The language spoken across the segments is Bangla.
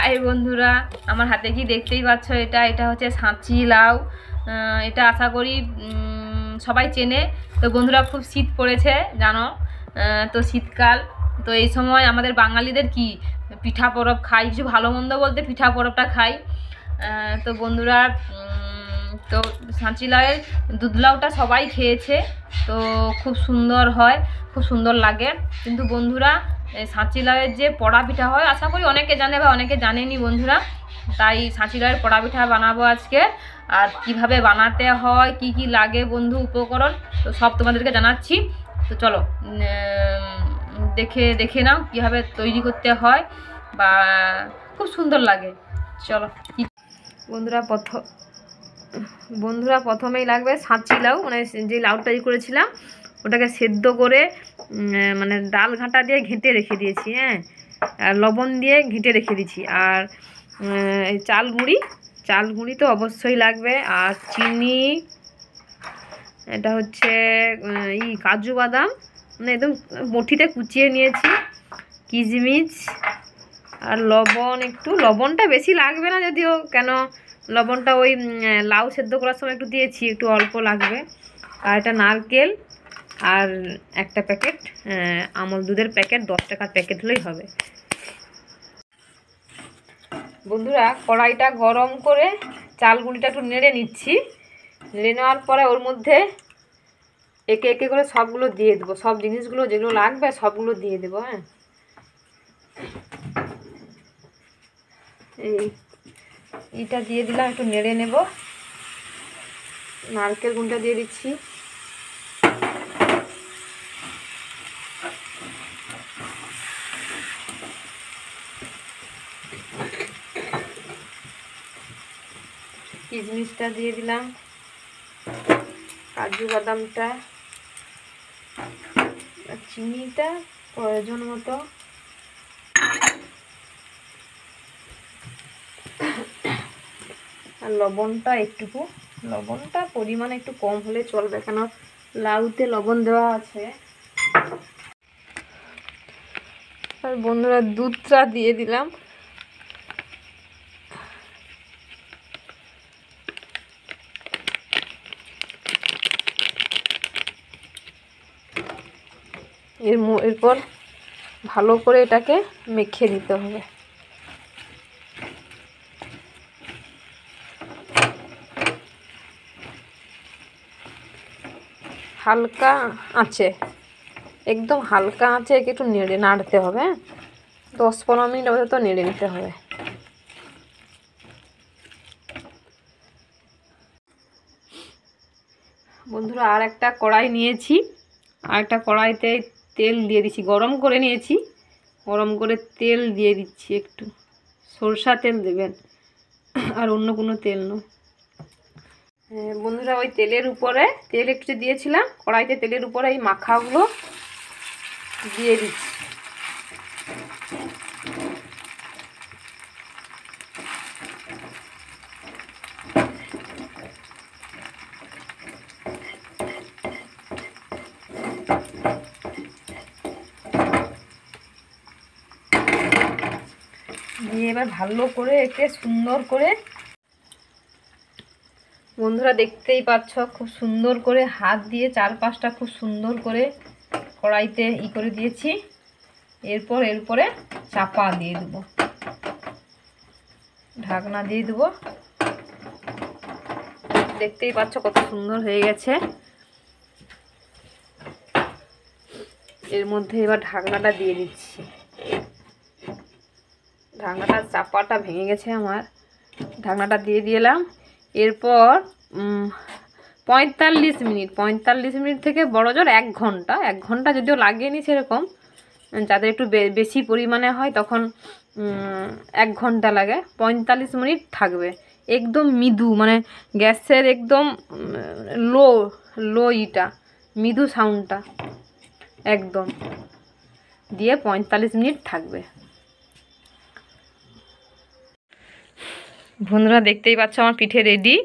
হাই বন্ধুরা, আমার হাতে কি দেখতেই পাচ্ছ, এটা হচ্ছে ছাঁচি লাউ। এটা আশা করি সবাই চেনে। তো বন্ধুরা, খুব শীত পড়েছে জানো, তো শীতকাল। তো এই সময় আমাদের বাঙালিদের কি পিঠা পরব খাই, কিছু ভালো মন্দ বলতে পিঠা পরবটা খাই। তো বন্ধুরা, তো ছাঁচি লাউয়ের দুধ লাউটা সবাই খেয়েছে, তো খুব সুন্দর হয়, খুব সুন্দর লাগে। কিন্তু বন্ধুরা, ছাঁচি লাউয়ের যে পোড়া পিঠা হয়, আশা করি অনেকে জানে বা অনেকে জানেনি বন্ধুরা। তাই ছাঁচি লাউয়ের পোড়া পিঠা বানাবো আজকে। আর কিভাবে বানাতে হয়, কি কি লাগে বন্ধু উপকরণ, তো সব তোমাদেরকে জানাচ্ছি। তো চলো দেখে নাও কীভাবে তৈরি করতে হয়, বা খুব সুন্দর লাগে। চলো বন্ধুরা প্রথমেই লাগবে ছাঁচি লাউ, মানে যে লাউটা করেছিলাম ওটাকে সেদ্ধ করে মানে ডাল ঘাঁটা দিয়ে ঘেঁটে রেখে দিয়েছি, হ্যাঁ, আর লবণ দিয়ে ঘেঁটে রেখে দিয়েছি। আর চাল গুঁড়ি তো অবশ্যই লাগবে, আর চিনি, এটা হচ্ছে কাজু বাদাম, মানে একদম মুঠিতে কুচিয়ে নিয়েছি, কিশমিশ, আর লবণটা বেশি লাগবে না যদিও, কেন লবণটা ওই লাউ সেদ্ধ করার সময় একটু দিয়েছি, একটু অল্প লাগবে। আর এটা নারকেল, আর একটা প্যাকেট আমল দুধের প্যাকেট, 10 টাকার প্যাকেট হলেই হবে। বন্ধুরা, কড়াইটা গরম করে চাল গুঁড়িটা একটু নেড়ে নিচ্ছি। নেড়ে নেওয়ার পরে ওর মধ্যে একে একে করে সবগুলো দিয়ে দেবো, সব জিনিসগুলো যেগুলো লাগবে সবগুলো দিয়ে দেবো। হ্যাঁ, এইটা দিয়ে দিলাম, একটু নেড়ে নেব। নারকেল গুঁড়টা দিয়ে দিচ্ছি, কিশমিশটা দিয়ে দিলাম, কাজু বাদামটা, চিনিটা প্রয়োজন মতো, আর লবণটা পরিমাণে একটু কম হলে চলবে, কেন লাউতে লবণ দেওয়া আছে। আর বন্ধুরা, দুধটা দিয়ে দিলাম। এরপর ভালো করে এটাকে মেখে দিতে হবে। হালকা আঁচে, একদম হালকা আঁচে একটু নাড়তে হবে। 10-15 মিনিট তো নেড়ে নিতে হবে। বন্ধুরা, আর একটা কড়াই নিয়েছি, আর একটা কড়াইতে তেল দিয়ে দিচ্ছি, গরম করে নিয়েছি, গরম করে তেল দিয়ে দিচ্ছি, একটু সরষা তেল দেবেন, আর অন্য কোনো তেল নয়। বন্ধুরা, ওই তেলের উপরে তেল একটু দিয়েছিলাম কড়াইতে, তেলের উপরে এই মাখাগুলো দিয়ে দিচ্ছি। দিয়ে এবার ভালো করে একে সুন্দর করে, বন্ধুরা দেখতেই পাচ্ছ, খুব সুন্দর করে হাত দিয়ে চারপাশটা খুব সুন্দর করে কড়াইতে করে দিয়েছি। এরপর এর উপরে চাপা দিয়ে দেবো, ঢাকনা দিয়ে দেবো। দেখতেই পাচ্ছ কত সুন্দর হয়ে গেছে। এর মধ্যে এবার ঢাকনাটা দিয়ে দিচ্ছি। ঢাকনাটার চাপাটা ভেঙে গেছে আমার, ঢাকনাটা দিয়ে দিলাম। এরপর 45 মিনিট থেকে বড় জোর 1 ঘন্টা যদিও লাগেনি সেরকম, যাদের একটু বেশি পরিমাণে হয় তখন 1 ঘন্টা লাগে। 45 মিনিট থাকবে একদম মৃদু, মানে গ্যাসের একদম লো মৃদু সাউন্ডটা একদম দিয়ে 45 মিনিট থাকবে। বন্ধুরা, দেখতেই পাচ্ছ আমার পিঠে রেডি,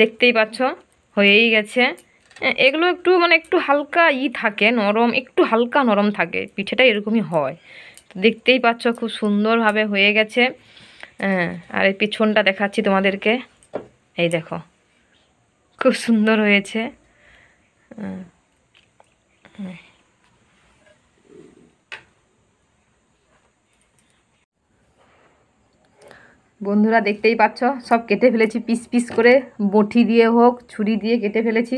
দেখতেই পাচ্ছ হয়েই গেছে। এগুলো একটু হালকা থাকে, নরম, একটু হালকা নরম থাকে, পিঠেটা এরকমই হয়। দেখতেই পাচ্ছ খুব সুন্দরভাবে হয়ে গেছে। হ্যাঁ, আর এই পেছনটা দেখাচ্ছি তোমাদেরকে, এই দেখো খুব সুন্দর হয়েছে। বন্ধুরা দেখতেই পাচ্ছ সব কেটে ফেলেছি পিস পিস করে, বটি দিয়ে হোক ছুরি দিয়ে কেটে ফেলেছি।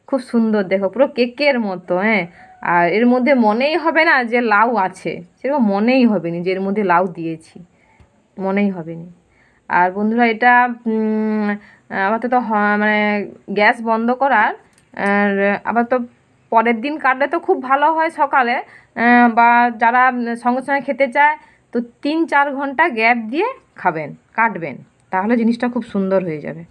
খুব সুন্দর দেখো, পুরো কেকের মতো। হ্যাঁ, আর এর মধ্যে মনেই হবে না যে লাউ আছে, সেরকম মনেই হবে না যে এর মধ্যে লাউ দিয়েছি, মনেই হবে না। আর বন্ধুরা এটা আপাতত মানে গ্যাস বন্ধ করার, আর আবার তো পরের দিন কাটলে তো খুব ভালো হয় সকালে, বা যারা সঙ্গে সঙ্গে খেতে চায় তো 3-4 ঘন্টা গ্যাপ দিয়ে খাবেন, কাটবেন, তাহলে জিনিসটা খুব সুন্দর হয়ে যাবে।